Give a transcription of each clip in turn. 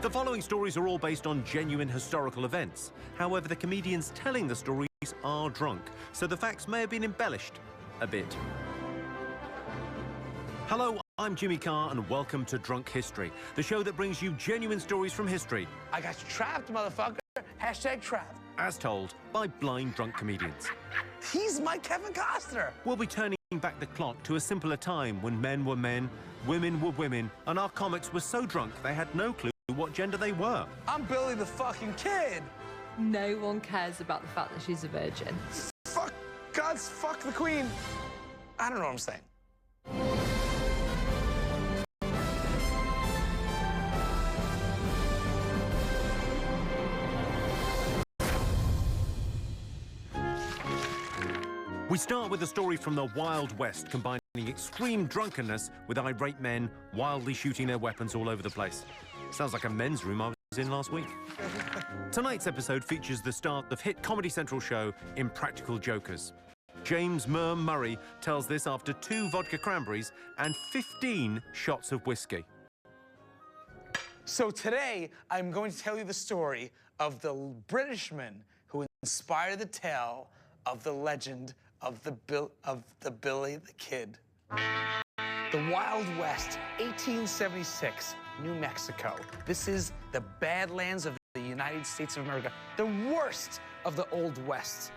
The following stories are all based on genuine historical events. However, the comedians telling the stories are drunk, so the facts may have been embellished a bit. Hello, I'm Jimmy Carr, and welcome to Drunk History, the show that brings you genuine stories from history. I got you trapped, motherfucker. Hashtag trapped. As told by blind drunk comedians. He's my Kevin Costner. We'll be turning back the clock to a simpler time when men were men, women were women, and our comics were so drunk they had no clue what gender they were. I'm Billy the fucking Kid. No one cares about the fact that she's a virgin. Fuck God's fuck the Queen. I don't know what I'm saying. We start with a story from the Wild West, combining extreme drunkenness with irate men wildly shooting their weapons all over the place. Sounds like a men's room I was in last week. Tonight's episode features the start of hit Comedy Central show Impractical Jokers. James Murray tells this after 2 vodka cranberries and 15 shots of whiskey. So today, I'm going to tell you the story of the Britishman who inspired the tale of the legend of the Billy the Kid. The Wild West, 1876, New Mexico. This is the Badlands of the United States of America, the worst of the Old West.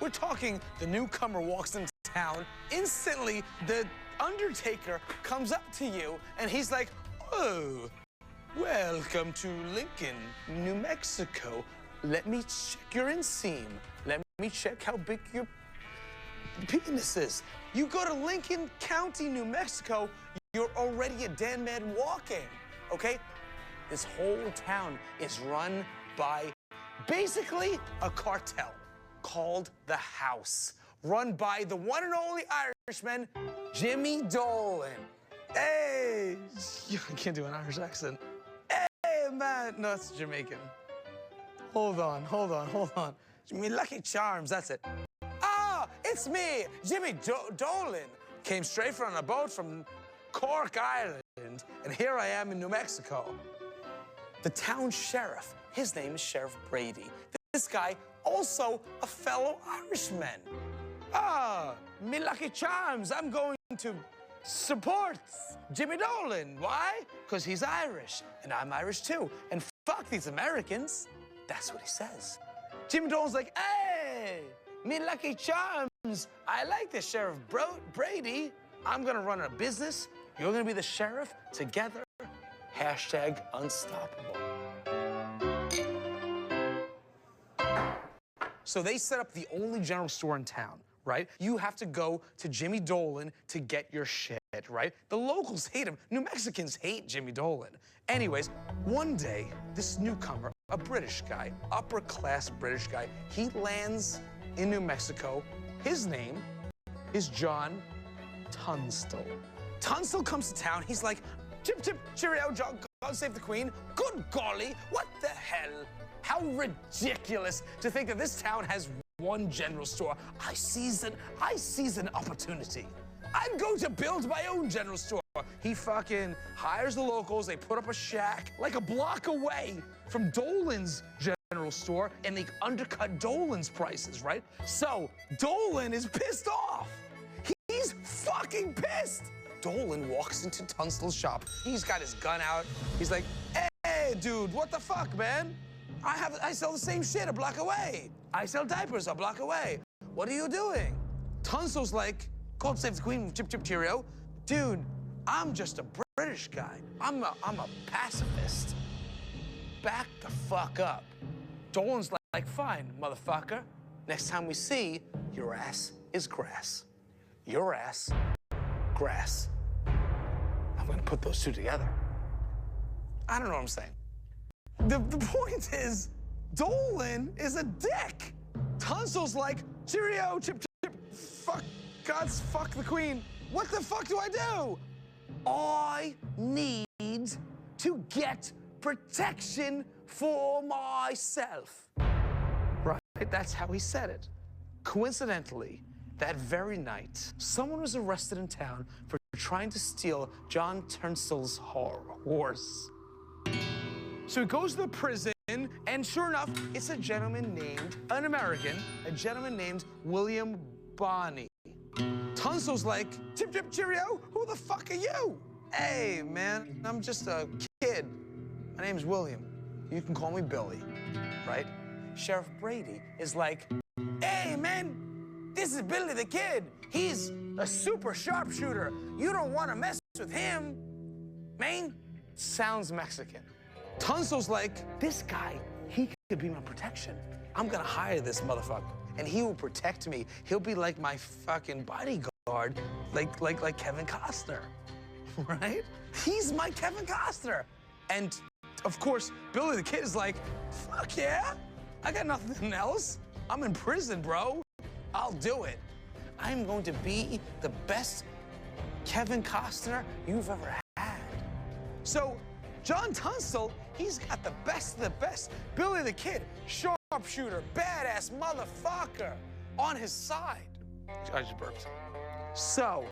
We're talking the newcomer walks into town, instantly the Undertaker comes up to you and he's like, oh, welcome to Lincoln, New Mexico. Let me check your inseam. Let me check how big your penis is. You go to Lincoln County, New Mexico, you're already a dead man walking, okay? This whole town is run by basically a cartel called The House, run by the one and only Irishman, Jimmy Dolan. Hey, I can't do an Irish accent. Hey, man, no, it's Jamaican. Hold on. Me Lucky Charms, that's it. Ah, it's me, Jimmy Dolan. Came straight from a boat from Cork Island, and here I am in New Mexico. The town sheriff, his name is Sheriff Brady. This guy, also a fellow Irishman. Ah, me Lucky Charms, I'm going to support Jimmy Dolan. Why? Because he's Irish, and I'm Irish too. And fuck these Americans. That's what he says. Jimmy Dolan's like, hey, me Lucky Charms, I like this Sheriff Brady. I'm gonna run a business. You're gonna be the sheriff. Together, hashtag unstoppable. So they set up the only general store in town, right? You have to go to Jimmy Dolan to get your shit, right? The locals hate him. New Mexicans hate Jimmy Dolan. Anyways, one day, this newcomer, a British guy, upper-class British guy, he lands in New Mexico. His name is John Tunstall. Tunstall comes to town. He's like, chip, chip, cheerio, John, God save the Queen. Good golly, what the hell? How ridiculous to think that this town has one general store. I seize an opportunity. I'm going to build my own general store. He fucking hires the locals. They put up a shack like a block away from Dolan's general store, and they undercut Dolan's prices, right? So Dolan is pissed off. He's fucking pissed. Dolan walks into Tunstall's shop. He's got his gun out. He's like, hey, dude, what the fuck, man? I sell the same shit a block away. I sell diapers a block away. What are you doing? Tunstall's like, God save the Queen, chip, chip, cheerio. Dude, I'm just a British guy. I'm a pacifist. Back the fuck up. Dolan's like, fine, motherfucker. Next time we see, your ass is grass. Your ass, grass. I'm gonna put those two together. I don't know what I'm saying. The point is, Dolan is a dick. Tunstall's like, cheerio, chip, chip, fuck, God's fuck the Queen. What the fuck do I do? I need to get protection for myself. Right, that's how he said it. Coincidentally, that very night, someone was arrested in town for trying to steal John Tunstall's horse. So he goes to the prison, and sure enough, it's a gentleman named, an American, a gentleman named William Bonney. Tunsil's like, chip, chip, cheerio, who the fuck are you? Hey, man, I'm just a kid. My name's William. You can call me Billy, right? Sheriff Brady is like, hey, man, this is Billy the Kid. He's a super sharpshooter. You don't want to mess with him, man. Sounds Mexican. Tunsil's like, this guy, he could be my protection. I'm gonna hire this motherfucker, and he will protect me. He'll be like my fucking bodyguard, like Kevin Costner, right? He's my Kevin Costner. And of course, Billy the Kid is like, fuck yeah, I got nothing else. I'm in prison, bro. I'll do it. I'm going to be the best Kevin Costner you've ever had. So John Tunsil, he's got the best of the best. Billy the Kid, sharpshooter, badass motherfucker on his side. I just burped. So,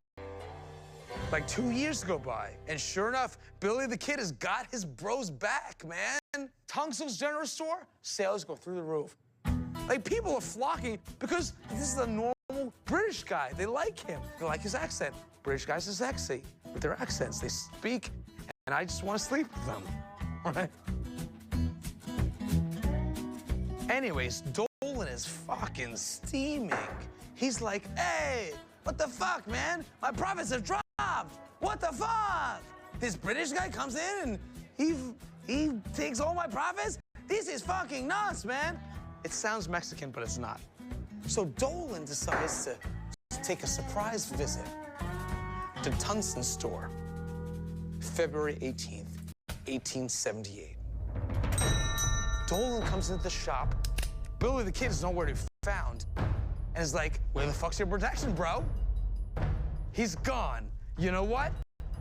like 2 years go by, and sure enough, Billy the Kid has got his bros back, man. Tunsil's General Store, sales go through the roof. Like, people are flocking because this is a normal British guy. They like him. They like his accent. British guys are sexy with their accents. They speak, and I just want to sleep with them, right? Anyways, Dolan is fucking steaming. He's like, hey, what the fuck, man? My profits have dropped. What the fuck? This British guy comes in and he takes all my profits? This is fucking nuts, man. It sounds Mexican, but it's not. So Dolan decides to take a surprise visit to Tunsil's store, February 18th, 1878. Dolan comes into the shop. Billy the Kid is nowhere to be found. And is like, where the fuck's your protection, bro? He's gone. You know what?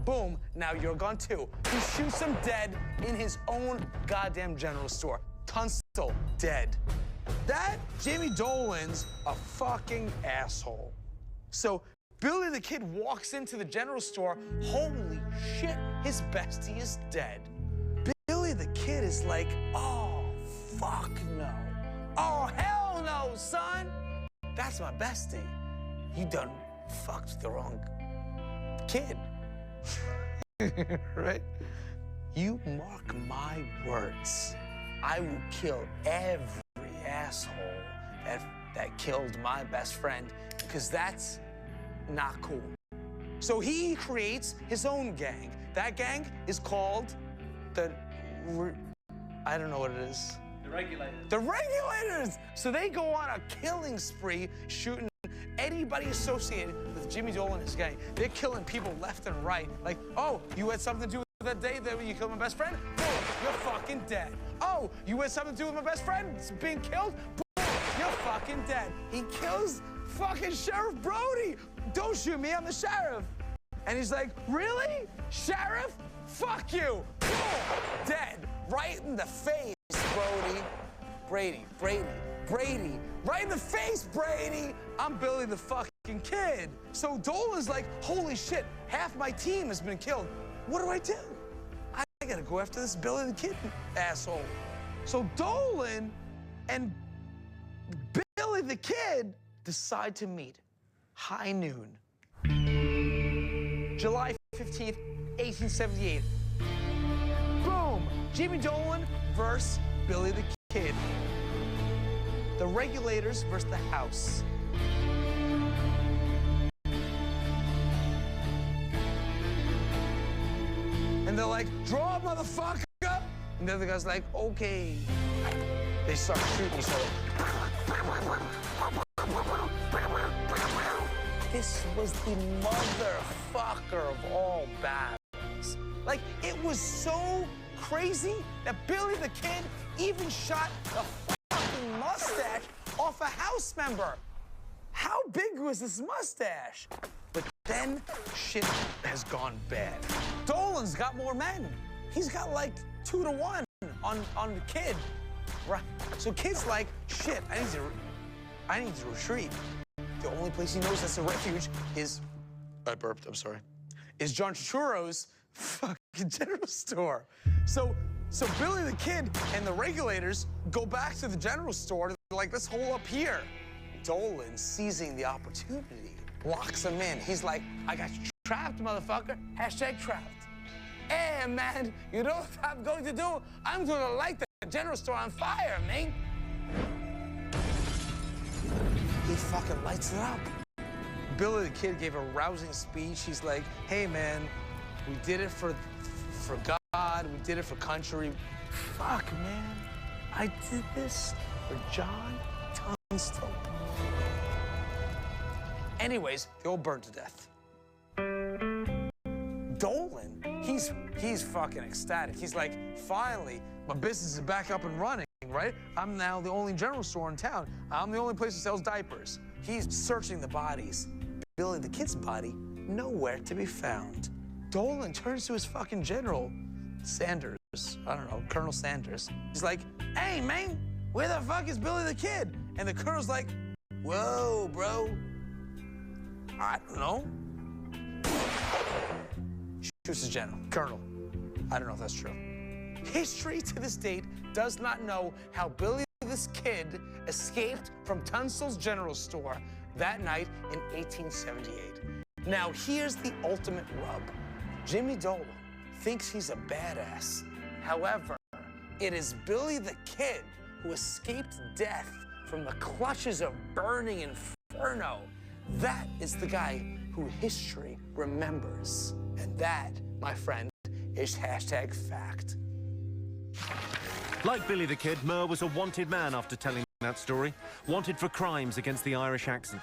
Boom, now you're gone too. He shoots him dead in his own goddamn general store. Tunsil, dead. That Jimmy Dolan's a fucking asshole. So Billy the Kid walks into the general store. Holy shit, his bestie is dead. Billy the Kid is like, oh, fuck no. Oh, hell no, son. That's my bestie. You done fucked with the wrong kid. Right? You mark my words. I will kill every asshole that killed my best friend, because that's not cool. So he creates his own gang. That gang is called I don't know what it is. The Regulators. The Regulators! So they go on a killing spree, shooting anybody associated with Jimmy Dolan and his gang. They're killing people left and right. Like, oh, you had something to do with that day that you killed my best friend? Boom, you're fucking dead. Oh, you had something to do with my best friend being killed? Boom, you're fucking dead. He kills fucking Sheriff Brody. Don't shoot me, I'm the sheriff. And he's like, really? Sheriff? Fuck you. Boom, dead. Right in the face, Brody. Brady. Right in the face, Brady. I'm Billy the fucking Kid. So Dolan's like, holy shit, half my team has been killed. What do? I gotta go after this Billy the Kid asshole. So Dolan and Billy the Kid decide to meet. High noon. July 15th, 1878. Boom! Jimmy Dolan versus Billy the Kid. The Regulators versus the House. And they're like, draw, motherfucker! And the other guy's like, okay. They start shooting each other. This was the motherfucker of all battles. Like, it was so crazy that Billy the Kid even shot a fucking mustache off a house member. How big was this mustache? But then shit has gone bad. Dolan's got more men. He's got like 2 to 1 on the Kid. Right. So Kid's like, shit, I need to retreat. The only place he knows that's a refuge is, I burped, I'm sorry, is John Turturro's fucking general store. So So Billy the Kid and the regulators go back to the general store. They're like, let's hole up here. Dolan, seizing the opportunity, locks him in. He's like, I got you trapped, motherfucker. Hashtag trapped. Hey, man, you know what I'm going to do? I'm going to light the general store on fire, man. He fucking lights it up. Billy the Kid gave a rousing speech. He's like, hey, man, we did it for God. We did it for country. Fuck, man. I did this for John Tunstall. Anyways, they all burned to death. Dolan, he's fucking ecstatic. He's like, finally, my business is back up and running, right? I'm now the only general store in town. I'm the only place that sells diapers. He's searching the bodies. Billy the Kid's body, nowhere to be found. Dolan turns to his fucking general, Sanders. I don't know, Colonel Sanders. He's like, hey, man, where the fuck is Billy the Kid? And the colonel's like, whoa, bro. I don't know. Shoots his general. Colonel, I don't know if that's true. History to this date does not know how Billy this Kid escaped from Tunstall's general store that night in 1878. Now, here's the ultimate rub. Jimmy Dolan thinks he's a badass. However, it is Billy the Kid who escaped death from the clutches of burning inferno. That is the guy who history remembers. And that, my friend, is hashtag fact. Like Billy the Kid, Murr was a wanted man after telling that story. Wanted for crimes against the Irish accent.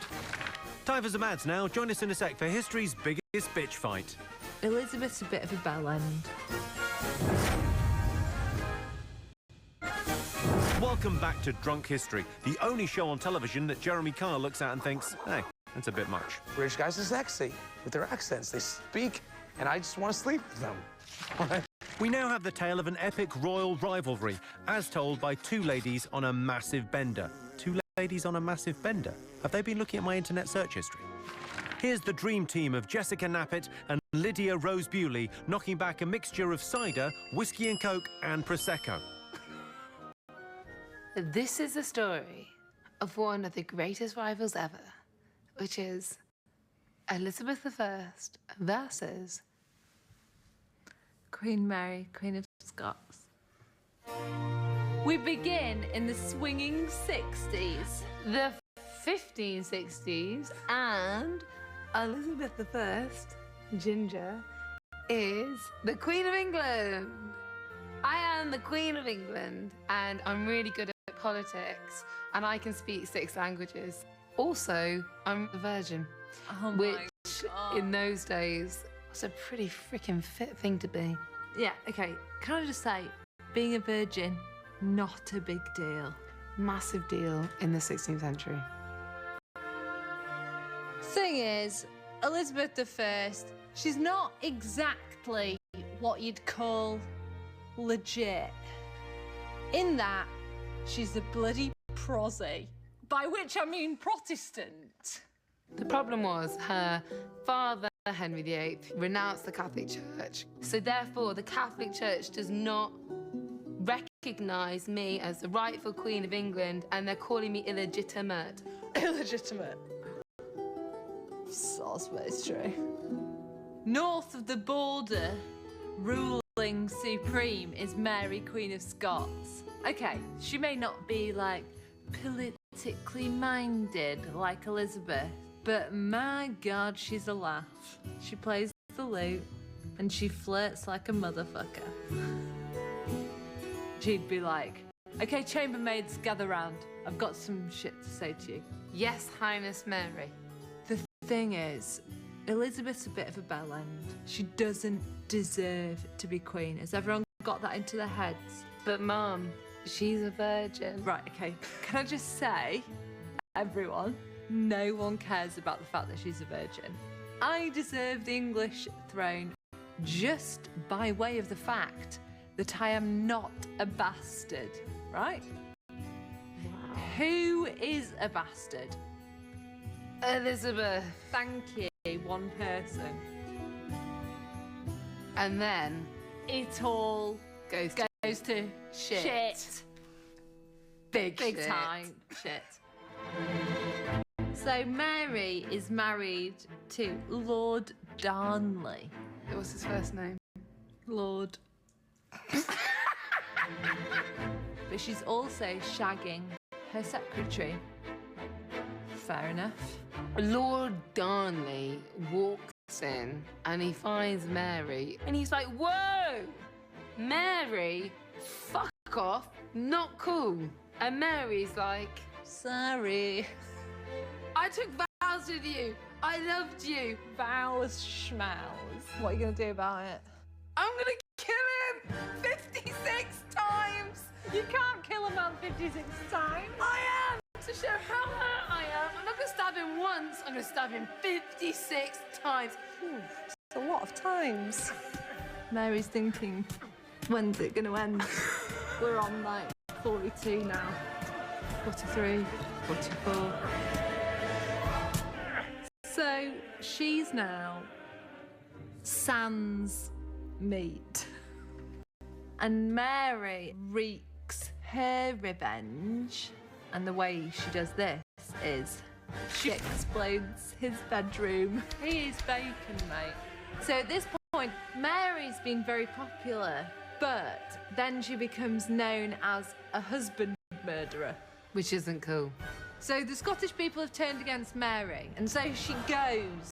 Time for some ads now. Join us in a sec for history's biggest bitch fight. Elizabeth's a bit of a bell end. Welcome back to Drunk History, the only show on television that Jeremy Carr looks at and thinks, hey, that's a bit much. British guys are sexy with their accents. They speak, and I just want to sleep with them. All right? We now have the tale of an epic royal rivalry, as told by two ladies on a massive bender. Two ladies on a massive bender? Have they been looking at my internet search history? Here's the dream team of Jessica Knappett and Lydia Rose Bewley knocking back a mixture of cider, whiskey and coke, and Prosecco. This is the story of one of the greatest rivals ever, which is Elizabeth I versus Queen Mary, Queen of Scots. We begin in the swinging 60s. the 1560s, and Elizabeth I, Ginger, is the Queen of England. I am the Queen of England, and I'm really good at politics, and I can speak 6 languages. Also, I'm a virgin, Oh my which God. in those days was a pretty freaking fit thing to be. Yeah, okay. Can I just say, being a virgin, not a big deal. Massive deal in the 16th century. Thing is, Elizabeth I, she's not exactly what you'd call legit. In that, she's a bloody prosy. By which I mean Protestant. The problem was her father, Henry VIII, renounced the Catholic Church. So therefore, the Catholic Church does not recognise me as the rightful Queen of England, and they're calling me illegitimate. Illegitimate. Soz, but it's true. North of the border, ruling supreme is Mary, Queen of Scots. Okay, she may not be, like, politically minded like Elizabeth, but my God, she's a laugh. She plays the lute, and she flirts like a motherfucker. She'd be like, okay, chambermaids, gather round. I've got some shit to say to you. Yes, Highness Mary. The thing is, Elizabeth's a bit of a bell end. She doesn't deserve to be queen. Has everyone got that into their heads? But Mum, she's a virgin. Right, okay. Can I just say, everyone, no one cares about the fact that she's a virgin. I deserve the English throne just by way of the fact that I am not a bastard, right? Wow. Who is a bastard? Elizabeth. Thank you, one person. And then It all goes goes to Shit. Big shit. time shit. So Mary is married to Lord Darnley. What's his first name? Lord. But she's also shagging her secretary. Fair enough. Lord Darnley walks in and he finds Mary and he's like, whoa! Mary, fuck off, not cool. And Mary's like, Sorry. I took vows with you. I loved you. Vows schmows. What are you going to do about it? I'm gonna kill him 56 times. You can't kill a man 56 times. I am, to show how hurt I am. I'm not gonna stab him once, I'm gonna stab him 56 times. It's a lot of times. Mary's thinking, when's it going to end? We're on like 42 now. 43, 44. So she's now sans meat. And Mary wreaks her revenge. And the way she does this is she explodes his bedroom. He is bacon, mate. So at this point, Mary's been very popular, but then she becomes known as a husband murderer. Which isn't cool. So the Scottish people have turned against Mary, and so she goes.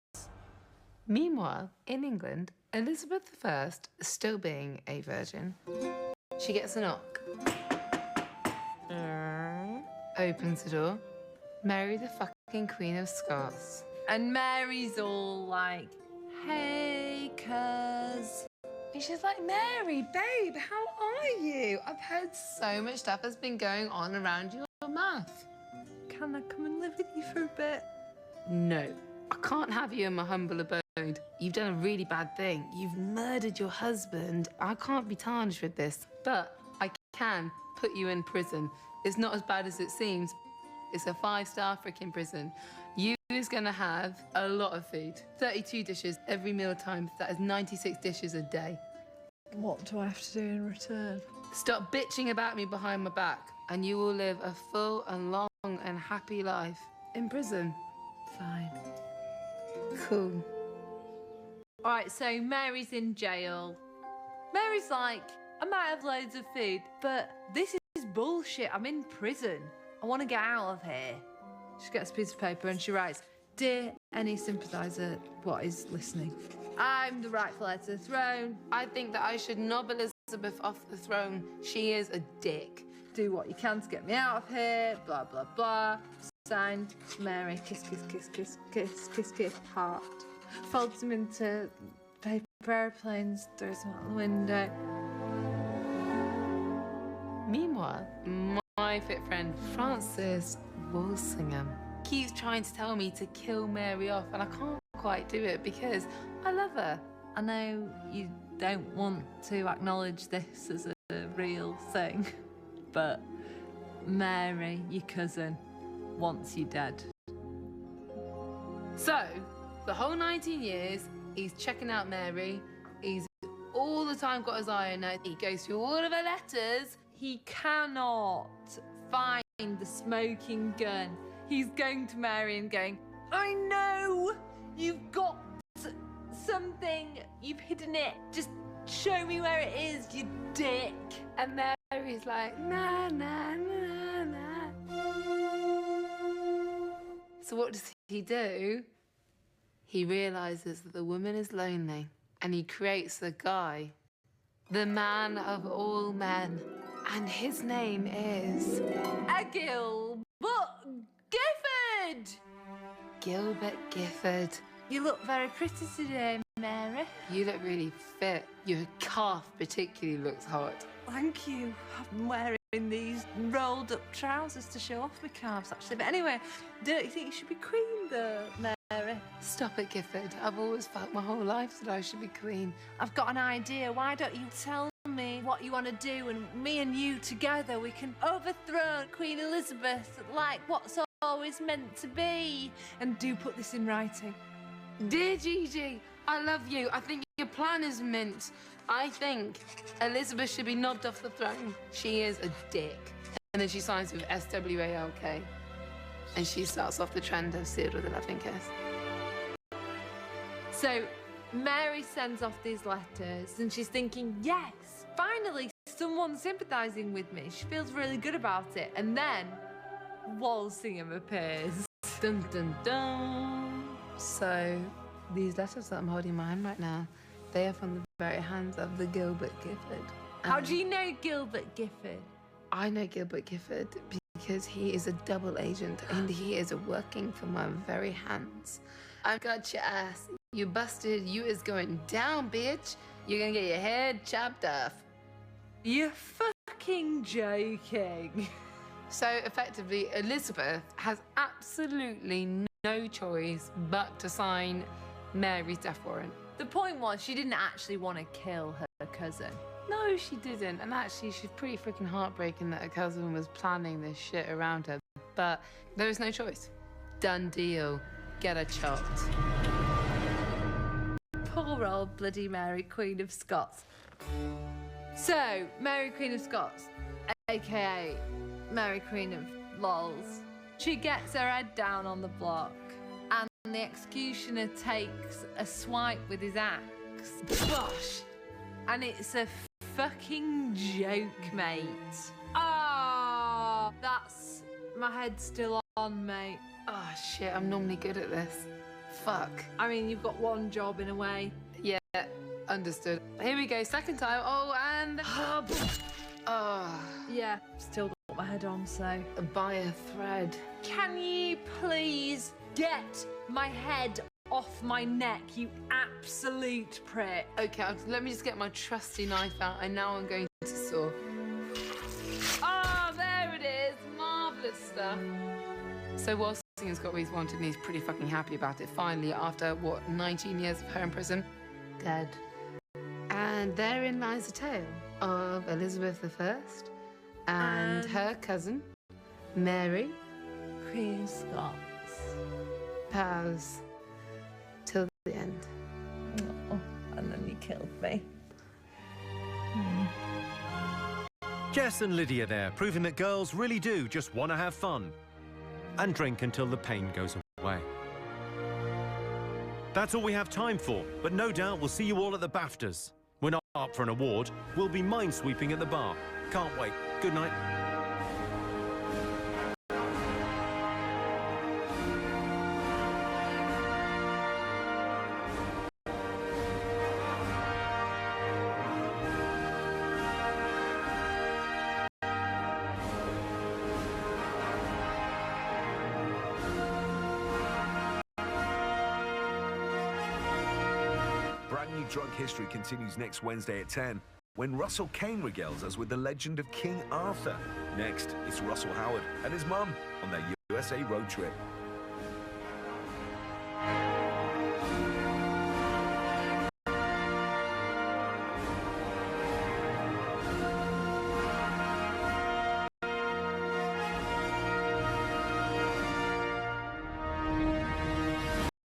Meanwhile, in England, Elizabeth I, still being a virgin, she gets a knock. Opens the door. Mary the fucking Queen of Scots. And Mary's all like, hey, cuz. And she's like, Mary, babe, how are you? I've heard so much stuff has been going on around your mouth. Can I come and live with you for a bit? No, I can't have you in my humble abode. You've done a really bad thing. You've murdered your husband. I can't be tarnished with this, but I can put you in prison. It's not as bad as it seems. It's a 5-star freaking prison. You is gonna have a lot of food. 32 dishes every mealtime. That is 96 dishes a day. What do I have to do in return? Stop bitching about me behind my back, and you will live a full and long and happy life in prison. Fine. Cool. All right, so Mary's in jail. Mary's like, I might have loads of food, but this is bullshit. I'm in prison. I want to get out of here. She gets a piece of paper and she writes, Dear any sympathiser what is listening, I'm the rightful heir to the throne. I think that I should knob Elizabeth off the throne. She is a dick. Do what you can to get me out of here, blah, blah, blah. Signed, Mary, kiss, kiss, kiss, kiss, kiss, kiss, kiss, heart. Folds them into paper airplanes, throws them out the window. Meanwhile, my fit friend Francis Walsingham keeps trying to tell me to kill Mary off, and I can't quite do it because I love her. I know you don't want to acknowledge this as a real thing, but Mary, your cousin, wants you dead. So, the whole 19 years, he's checking out Mary. He's all the time got his eye on her. He goes through all of her letters. He cannot find the smoking gun. He's going to Mary and going, I know you've got something. You've hidden it. Just show me where it is, you dick. And Mary's like, nah, nah, nah, nah. So what does he do? He realises that the woman is lonely and he creates the guy, the man of all men. And his name is... Gilbert Gifford! Gilbert Gifford. You look very pretty today, Mary. You look really fit. Your calf particularly looks hot. Thank you. I've been wearing these rolled up trousers to show off my calves, actually. But anyway, don't you think you should be queen, though, Mary? Stop it, Gifford. I've always felt my whole life that I should be queen. I've got an idea. Why don't you tell me what you want to do, and me and you together, we can overthrow Queen Elizabeth like what's always meant to be. And do put this in writing. Dear Gigi, I love you. I think your plan is mint. I think Elizabeth should be knocked off the throne. She is a dick. And then she signs with SWALK. And she starts off the trend of sealed with a loving kiss. So Mary sends off these letters and she's thinking, yes, finally someone's sympathising with me. She feels really good about it. And then Walsingham appears. Dun dun dun. So these letters that I'm holding in my hand right now, they are from the very hands of the Gilbert Gifford. How do you know Gilbert Gifford? I know Gilbert Gifford because he is a double agent and he is working for my very hands. I got your ass. You busted. You is going down, bitch. You're gonna get your head chopped off. You're fucking joking. So effectively, Elizabeth has absolutely no choice but to sign Mary's death warrant. The point was she didn't actually want to kill her cousin. No, she didn't. And actually, she's pretty freaking heartbreaking that her cousin was planning this shit around her. But there was no choice. Done deal. Get her chopped. Poor old bloody Mary, Queen of Scots. So, Mary, Queen of Scots, aka Mary, Queen of Lols, she gets her head down on the block, and the executioner takes a swipe with his axe. Bosh! And it's a fucking joke, mate. Ah, that's my head's still on, mate. Oh, shit, I'm normally good at this. Fuck. I mean, you've got one job in a way. Yeah, understood. Here we go, second time. Oh, and... Oh, Yeah, still got my head on, so. by a thread. Can you please get my head off my neck, you absolute prick? Okay, let me just get my trusty knife out, and now I'm going to saw. Oh, there it is. Marvellous stuff. So Walsingham's got what he's wanted, and he's pretty fucking happy about it. Finally, after, what, 19 years of her in prison? Dead. And therein lies the tale of Elizabeth I and her cousin, Mary, Queen of Scots. pals till the end. Oh, and then you killed me. Jess and Lydia there, proving that girls really do just want to have fun and drink until the pain goes away. That's all we have time for, but no doubt we'll see you all at the BAFTAs. We're not up for an award, we'll be minesweeping at the bar. Can't wait. Good night. Brand New Drunk History continues next Wednesday at 10, when Russell Kane regales us with the legend of King Arthur. Next, it's Russell Howard and his mum on their USA road trip.